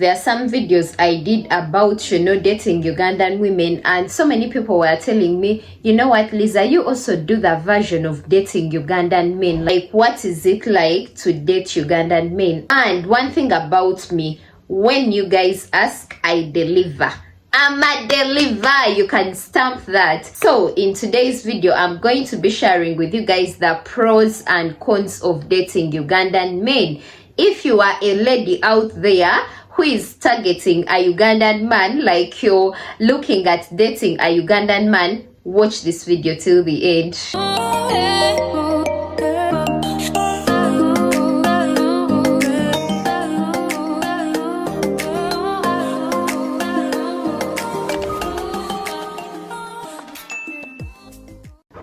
There are some videos I did about, dating Ugandan women, and so many people were telling me, you know what, Lisa, you also do the version of dating Ugandan men. Like, what is it like to date Ugandan men? And one thing about me, when you guys ask, I deliver. I'm a deliver. You can stamp that. So in today's video, I'm going to be sharing with you guys the pros and cons of dating Ugandan men. If you are a lady out there who is targeting a Ugandan man, like you're looking at dating a Ugandan man, watch this video till the end.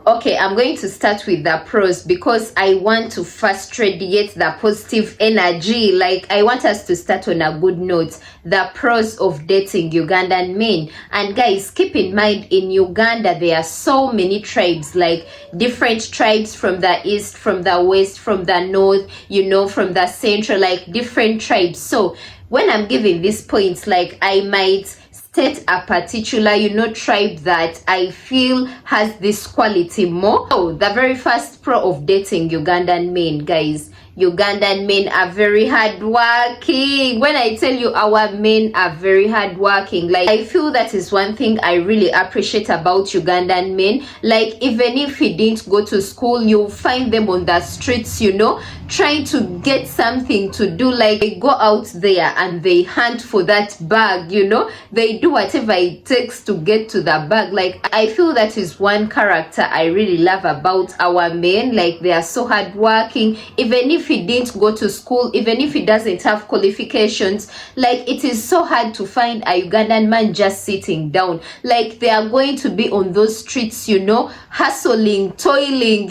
Okay, I'm going to start with the pros because I want to first radiate the positive energy. Like, I want us to start on a good note. The pros of dating Ugandan men. And guys, keep in mind, in Uganda, there are so many tribes, like different tribes from the east, from the west, from the north, from the central, like different tribes. So when I'm giving these points, like I might state a particular tribe that I feel has this quality more. Oh, the very first pro of dating Ugandan men, guys, Ugandan men are very hardworking. When I tell you our men are very hardworking, like I feel that is one thing I really appreciate about Ugandan men. Like, even if he didn't go to school, you'll find them on the streets, trying to get something to do. Like, they go out there and they hunt for that bag, they do whatever it takes to get to the bag. Like, I feel that is one character I really love about our men. Like, they are so hardworking. Even if he didn't go to school, even if he doesn't have qualifications, like, it is so hard to find a Ugandan man just sitting down. Like, they are going to be on those streets, hustling, toiling,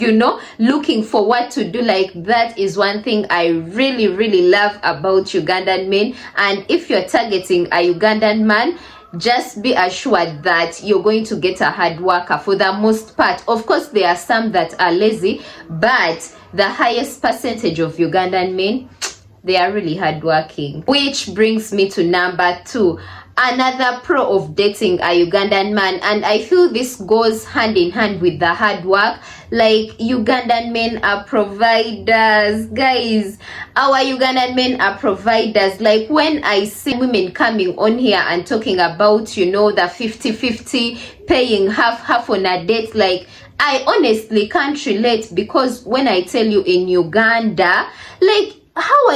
looking for what to do. Like, that is one thing I really, really love about Ugandan men. And if you're targeting a Ugandan man, just be assured that you're going to get a hard worker for the most part. Of course, there are some that are lazy, but the highest percentage of Ugandan men, they are really hardworking. Which brings me to number 2. Another pro of dating a Ugandan man, and I feel this goes hand in hand with the hard work. Like, Ugandan men are providers, guys. Our Ugandan men are providers. Like, when I see women coming on here and talking about, the 50-50, paying half on a date, like, I honestly can't relate, because when I tell you in Uganda, like, how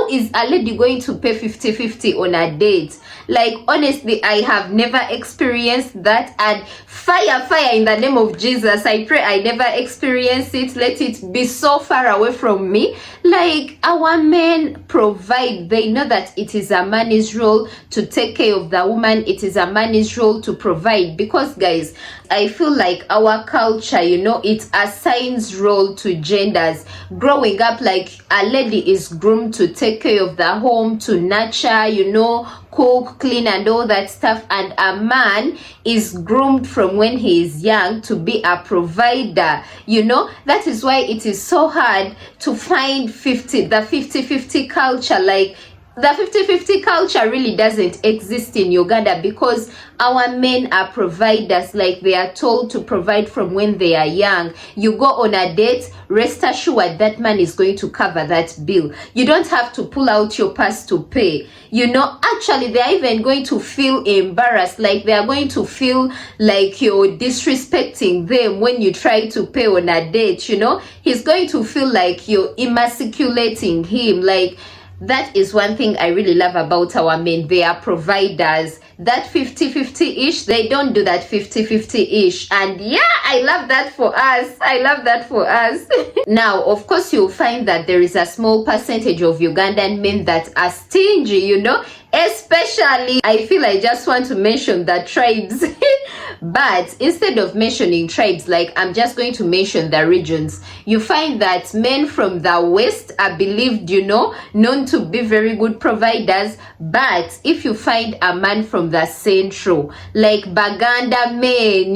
is a lady going to pay 50-50 on a date? Like, honestly, I have never experienced that, and fire in the name of Jesus, I pray I never experience it. Let it be so far away from me. Like, our men provide. They know that it is a man's role to take care of the woman. It is a man's role to provide, because, guys, I feel like our culture, it assigns role to genders. Growing up, like, a lady is groomed to take care of the home, to nurture, cook, clean, and all that stuff, and a man is groomed from when he is young to be a provider. That is why it is so hard to find the 50-50 culture. Like, the 50-50 culture really doesn't exist in Uganda, because our men are providers. Like, they are told to provide from when they are young. You go on a date, rest assured that man is going to cover that bill. You don't have to pull out your purse to pay. Actually, they're even going to feel embarrassed. Like, they are going to feel like you're disrespecting them when you try to pay on a date. He's going to feel like you're emasculating him. Like, that is one thing I really love about our men. They are providers. That 50-50-ish, they don't do that 50-50-ish. And yeah, I love that for us. I love that for us. Now, of course, you'll find that there is a small percentage of Ugandan men that are stingy, especially, I feel I just want to mention the tribes. But instead of mentioning tribes, like, I'm just going to mention the regions. You find that men from the west are believed, known to be very good providers. But if you find a man from the central, like Uganda men,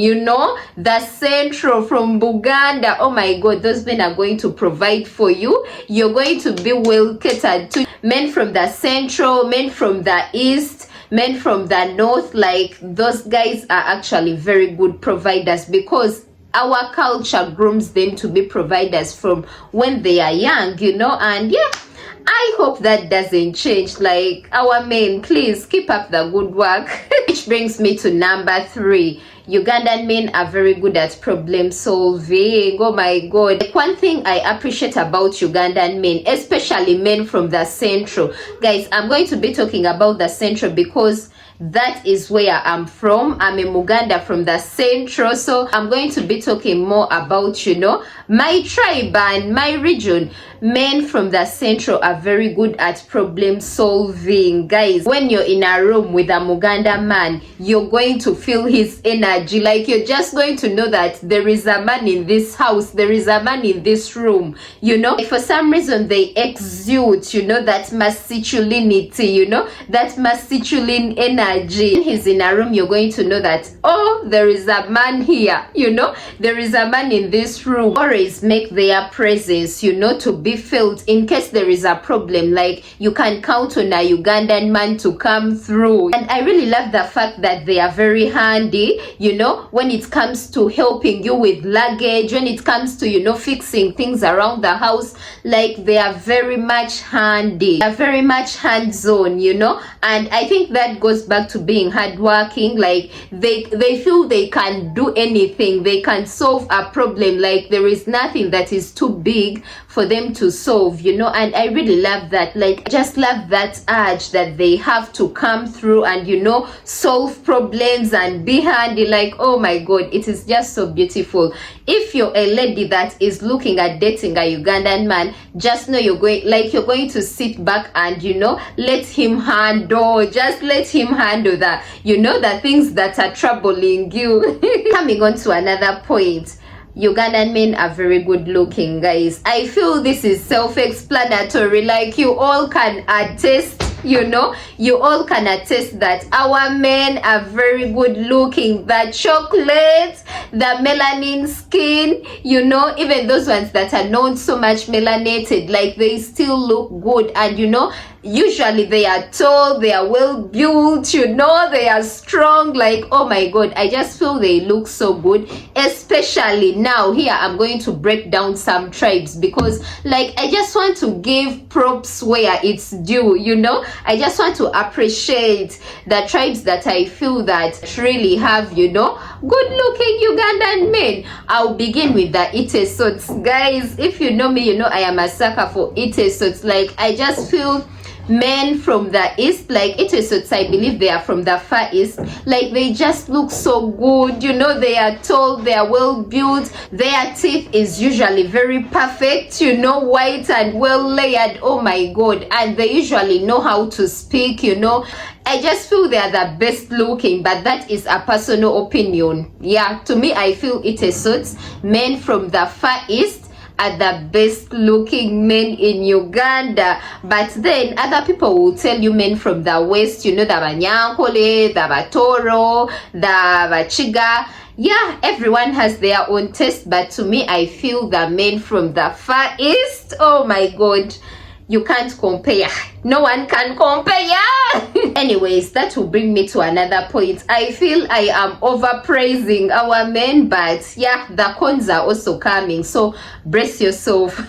the central from Buganda, oh my god, those men are going to provide for you. You're going to be well catered to. Men from the central, men from the east, men from the north, like, those guys are actually very good providers, because our culture grooms them to be providers from when they are young, and yeah, I hope that doesn't change. Like, our men, please keep up the good work. Which brings me to number 3. Ugandan men are very good at problem solving. Oh my god. Like, one thing I appreciate about Ugandan men, especially men from the central. Guys, I'm going to be talking about the central because that is where I'm from. I'm a Muganda from the central, so I'm going to be talking more about, my tribe and my region. Men from the central are very good at problem solving. Guys, when you're in a room with a Muganda man, you're going to feel his energy. Like, you're just going to know that there is a man in this house, there is a man in this room, For some reason, they exude, that masculinity, that masculine energy. When he's in a room, you're going to know that, oh, there is a man here, there is a man in this room. Always make their presence, to be felt in case there is a problem. Like, you can count on a Ugandan man to come through. And I really love the fact that they are very handy, when it comes to helping you with luggage, when it comes to, fixing things around the house. Like, they are very much handy, they are very much hands-on, and I think that goes back to being hardworking. Like, they feel they can do anything, they can solve a problem. Like, there is nothing that is too big for them to solve, and I really love that. Like, I just love that urge that they have to come through and, solve problems and be handy. Like, oh my god, it is just so beautiful. If you're a lady that is looking at dating a Ugandan man, just know you're going to sit back and, let him handle, just let him handle the things that are troubling you. Coming on to another point, Ugandan men are very good looking, guys. I feel this is self-explanatory. Like, you all can attest, you all can attest that our men are very good looking. The chocolate, the melanin skin, even those ones that are not so much melanated, like, they still look good. And usually they are tall, they are well built, they are strong. Like, oh my god, I just feel they look so good. Especially now, here I'm going to break down some tribes, because, like, I just want to give props where it's due. I just want to appreciate the tribes that I feel that really have, good looking Ugandan men. I'll begin with the Itesots. Guys, if you know me, I am a sucker for Itesots. Like, I just feel men from the east, like, Itesots, I believe they are from the far east. Like, they just look so good, they are tall, they are well built, their teeth is usually very perfect, white and well layered. Oh my god. And they usually know how to speak, I just feel they are the best looking, but that is a personal opinion. Yeah, to me, I feel Itesots, men from the far east, are the best looking men in Uganda. But then other people will tell you men from the west, the Banyankole, the Batoro, the Bachiga. Yeah, everyone has their own taste, but to me, I feel the men from the far east, oh my god, you can't compare. No one can compare. Anyways, that will bring me to another point. I feel I am overpraising our men, but yeah, the cons are also coming, so brace yourself.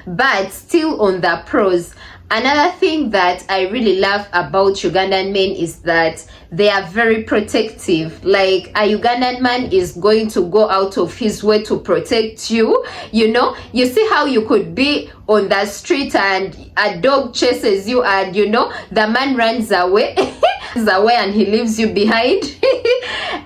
But still, on the pros, another thing that I really love about Ugandan men is that they are very protective. Like, a Ugandan man is going to go out of his way to protect you. You see how you could be on the street and a dog chases you and, the man runs away. And he leaves you behind.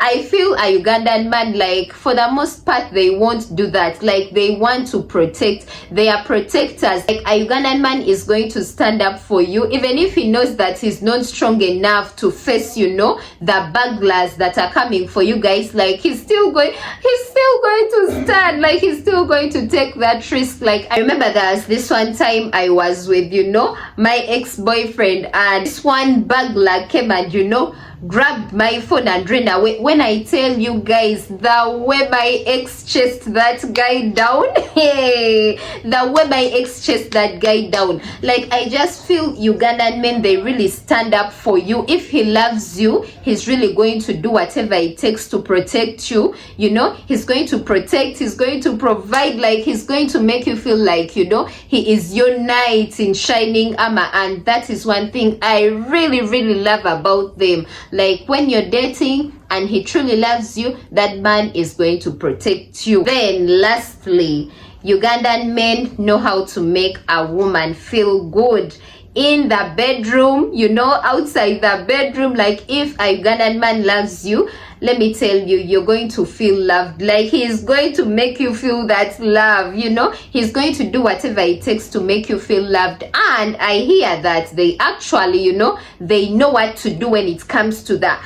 I feel a Ugandan man, like for the most part, they won't do that. Like they want to protect, they are protectors. Like a Ugandan man is going to stand up for you, even if he knows that he's not strong enough to face, you know, the burglars that are coming for you guys. Like he's still going to stand, like he's still going to take that risk. Like I remember there was this one time I was with, you know, my ex-boyfriend, and this one burglar came and, you know, grabbed my phone and ran away. When I tell you guys, the way my ex chased that guy down, hey, the way my ex chased that guy down, like I just feel Ugandan men, they really stand up for you. If he loves you, he's really going to do whatever it takes to protect you. You know, he's going to protect, he's going to provide, like he's going to make you feel like, you know, he is your knight in shining armor. And that is one thing I really love about them. Like when you're dating and he truly loves you, that man is going to protect you. Then lastly, Ugandan men know how to make a woman feel good in the bedroom, you know, outside the bedroom. Like if a Ugandan man loves you, let me tell you, you're going to feel loved. Like he's going to make you feel that love, you know, he's going to do whatever it takes to make you feel loved. And I hear that they actually, you know, they know what to do when it comes to the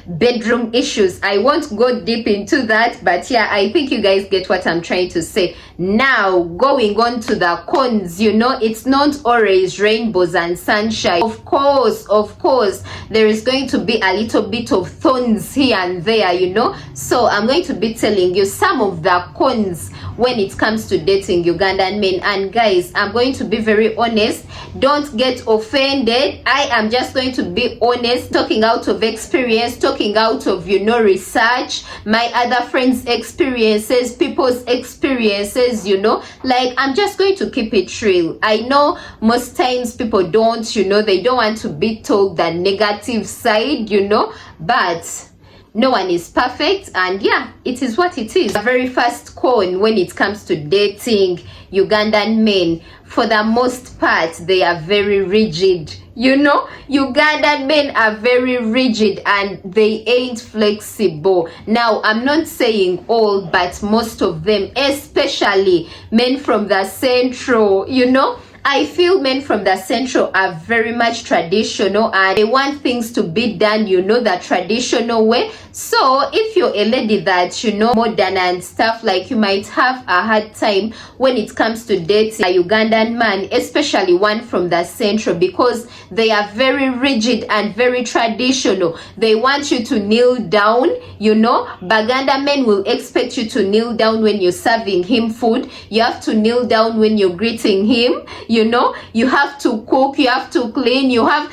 bedroom issues. I won't go deep into that, but yeah, I think you guys get what I'm trying to say. Now going on to the cons, you know, it's not always rainbows and sunshine. Of course there is going to be a little bit of thorns here and there, you know. So I'm going to be telling you some of the cons when it comes to dating Ugandan men. And guys, I'm going to be very honest, don't get offended. I am just going to be honest, talking out of experience, talking out of, you know, research, my other friends' experiences, people's experiences, you know. Like I'm just going to keep it real. I know most times people don't, you know, they don't want to be told the negative side, you know, but no one is perfect, and yeah, it is what it is. The very first con when it comes to dating Ugandan men, for the most part, they are very rigid. You know, Ugandan men are very rigid and they ain't flexible. Now, I'm not saying all, but most of them, especially men from the central, you know, I feel men from the central are very much traditional and they want things to be done, you know, the traditional way. So if you're a lady that, you know, modern and stuff, like you might have a hard time when it comes to dating a Ugandan man, especially one from the central, because they are very rigid and very traditional. They want you to kneel down, you know. Baganda men will expect you to kneel down when you're serving him food. You have to kneel down when you're greeting him, you know. You have to cook, you have to clean, you have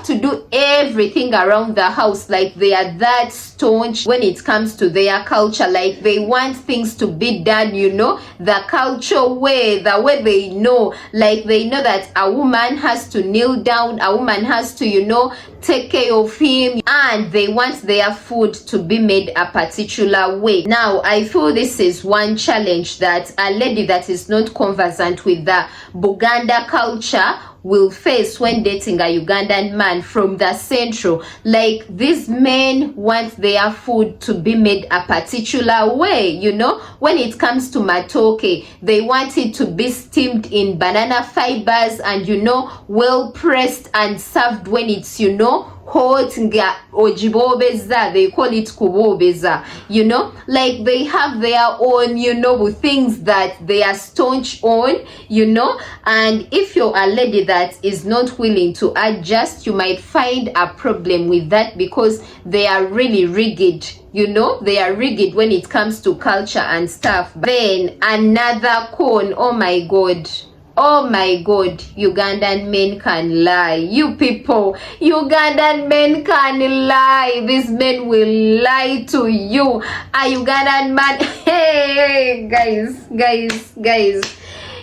to do everything around the house. Like they are that staunch when it comes to their culture. Like they want things to be done, you know, the culture way, the way they know. Like they know that a woman has to kneel down, a woman has to, you know, take care of him, and they want their food to be made a particular way. Now I feel this is one challenge that a lady that is not conversant with the Buganda culture will face when dating a Ugandan man from the central. Like these men want their food to be made a particular way, you know. When it comes to matoke, they want it to be steamed in banana fibers and, you know, well pressed and served when it's, you know, hot nga ojibobeza, they call it kubobeza, you know. Like they have their own, you know, things that they are staunch on, you know. And if you're a lady that is not willing to adjust, you might find a problem with that, because they are really rigid, you know. They are rigid when it comes to culture and stuff. Then another con, oh my god, Ugandan men can lie. You people, Ugandan men can lie. These men will lie to you. A Ugandan man, hey guys,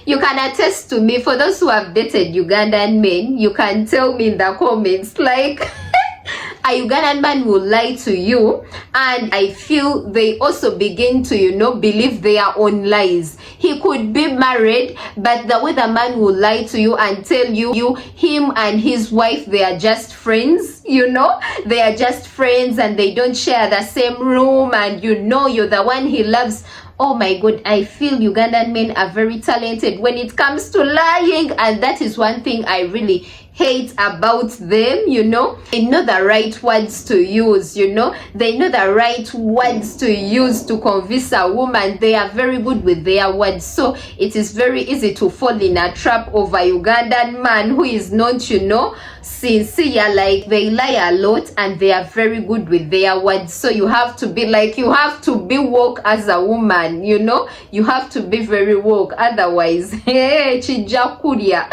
you can attest to me. For those who have dated Ugandan men, you can tell me in the comments, like a Ugandan man will lie to you, and I feel they also begin to, you know, believe their own lies. He could be married, but the way the man will lie to you and tell you him and his wife, they are just friends, you know, they are just friends and they don't share the same room, and you know you're the one he loves. Oh my God, I feel Ugandan men are very talented when it comes to lying, and that is one thing I really hate about them, you know. They know the right words to use, you know. They know the right words to use to convince a woman. They are very good with their words. So it is very easy to fall in a trap of a Ugandan man who is not, you know, sincere. Like, they lie a lot and they are very good with their words. So you have to be like, you have to be woke as a woman, you know. You have to be very woke, otherwise hey, chijakuria.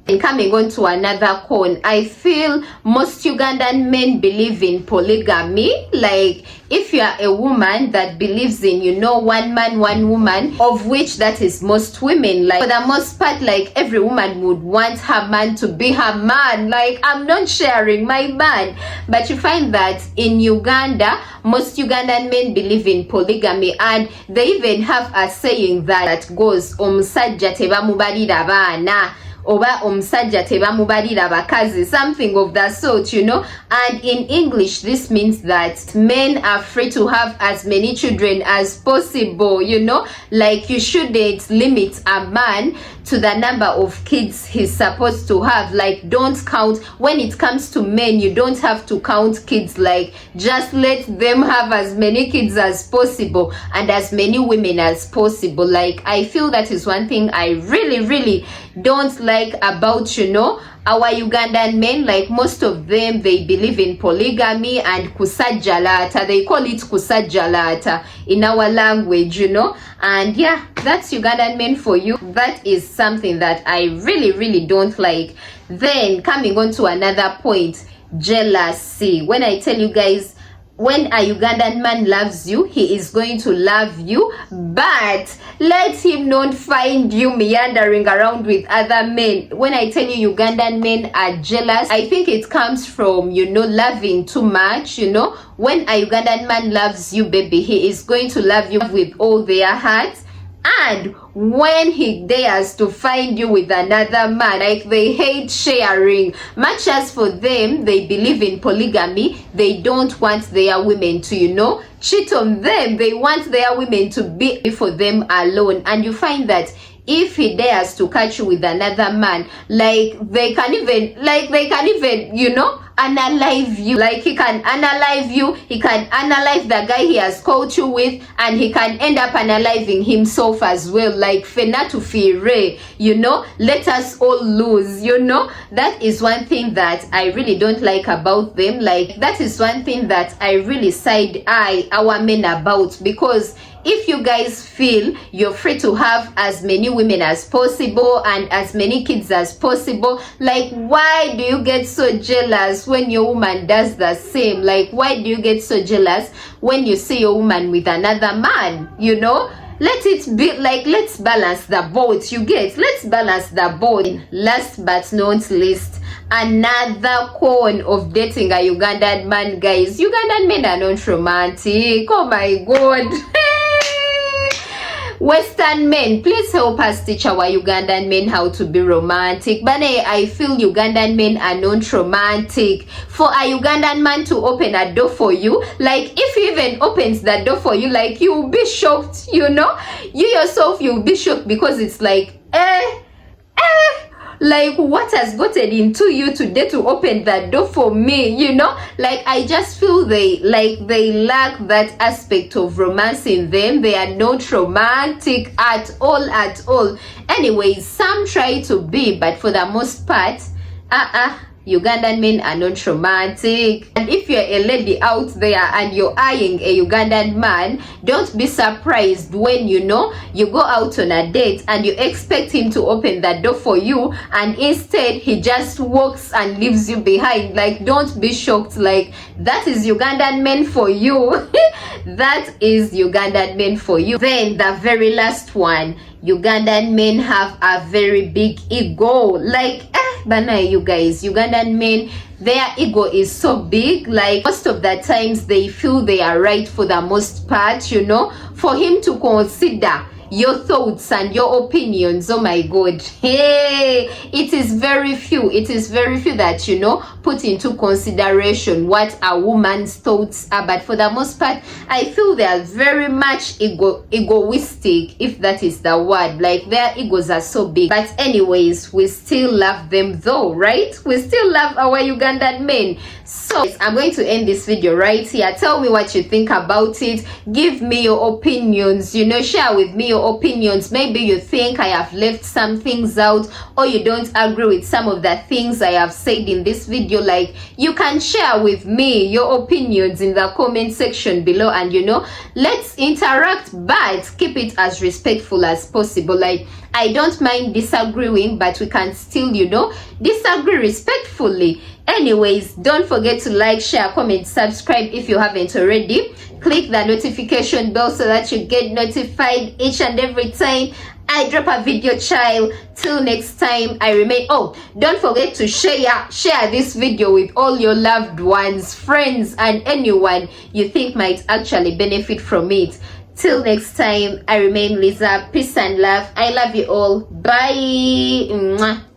And coming on to another con, I feel most Ugandan men believe in polygamy. Like, if you are a woman that believes in, you know, one man, one woman, of which that is most women, like, for the most part, like, every woman would want her man to be her man. Like, I'm not sharing my man. But you find that in Uganda, most Ugandan men believe in polygamy, and they even have a saying that goes, omusajja tebamubalira baana, oba omusajja tebamubalira bakazi, something of that sort, you know. And in English, this means that men are free to have as many children as possible, you know. Like, you shouldn't limit a man to the number of kids he's supposed to have. Like, don't count. When it comes to men, you don't have to count kids. Like, just let them have as many kids as possible and as many women as possible. Like, I feel that is one thing I really don't like about, you know, our Ugandan men. Like, most of them, they believe in polygamy and kusajjalata. They call it kusajjalata in our language, you know. And yeah, that's Ugandan men for you. That is something that I really don't like. Then coming on to another point, jealousy. When I tell you guys, when a Ugandan man loves you, he is going to love you, but let him not find you meandering around with other men. When I tell you Ugandan men are jealous, I think it comes from, you know, loving too much, you know. When a Ugandan man loves you, baby, he is going to love you with all their heart. And when he dares to find you with another man, like, they hate sharing. Much as for them, they believe in polygamy, they don't want their women to, you know, cheat on them. They want their women to be for them alone. And you find that if he dares to catch you with another man, like, they can even, you know, analyze you. Like, he can analyze you, he can analyze the guy he has caught you with, and he can end up analyzing himself as well. Like, fena to fire, you know, let us all lose, you know. That is one thing that I really don't like about them. Like, that is one thing that I really side eye our men about, because if you guys feel you're free to have as many women as possible and as many kids as possible, like, why do you get so jealous when your woman does the same? Like, why do you get so jealous when you see your woman with another man, you know? Let it be like, let's balance the boat, you get? Let's balance the boat. Last but not least, another con of dating a Ugandan man, guys. Ugandan men are not romantic. Oh my God. Western men, please help us teach our Ugandan men how to be romantic. But I feel Ugandan men are not romantic. For a Ugandan man to open a door for you, like, if he even opens that door for you, like, you will be shocked, you know. You yourself, you will be shocked, because it's like, like, what has gotten into you today to open that door for me, you know? Like, I just feel they lack that aspect of romance in them. They are not romantic at all. Anyways, some try to be, but for the most part, Ugandan men are not romantic. And if you're a lady out there and you're eyeing a Ugandan man, don't be surprised when, you know, you go out on a date and you expect him to open that door for you, and instead he just walks and leaves you behind. Like, don't be shocked. Like, that is Ugandan men for you. That is Ugandan men for you. Then the very last one, Ugandan men have a very big ego. Like, But now you guys, Ugandan men, their ego is so big. Like most of the times they feel they are right for the most part, you know. For him to consider your thoughts and your opinions, oh my god, hey, it is very few that, you know, put into consideration what a woman's thoughts are. But for the most part, I feel they are very much egoistic, if that is the word. Like their egos are so big. But anyways, we still love them though, right? We still love our Ugandan men. So I'm going to end this video right here. Tell me what you think about it. Give me your opinions, you know, share with me your opinions. Maybe you think I have left some things out, or you don't agree with some of the things I have said in this video. Like, you can share with me your opinions in the comment section below, and you know, let's interact, but keep it as respectful as possible. Like, I don't mind disagreeing, but we can still, you know, disagree respectfully. Anyways, don't forget to like, share, comment, subscribe if you haven't already. Click the notification bell so that you get notified each and every time I drop a video, child. Till next time, I remain. Oh, don't forget to share this video with all your loved ones, friends, and anyone you think might actually benefit from it. Till next time, I remain Lisa. Peace and love. I love you all. Bye. Mwah.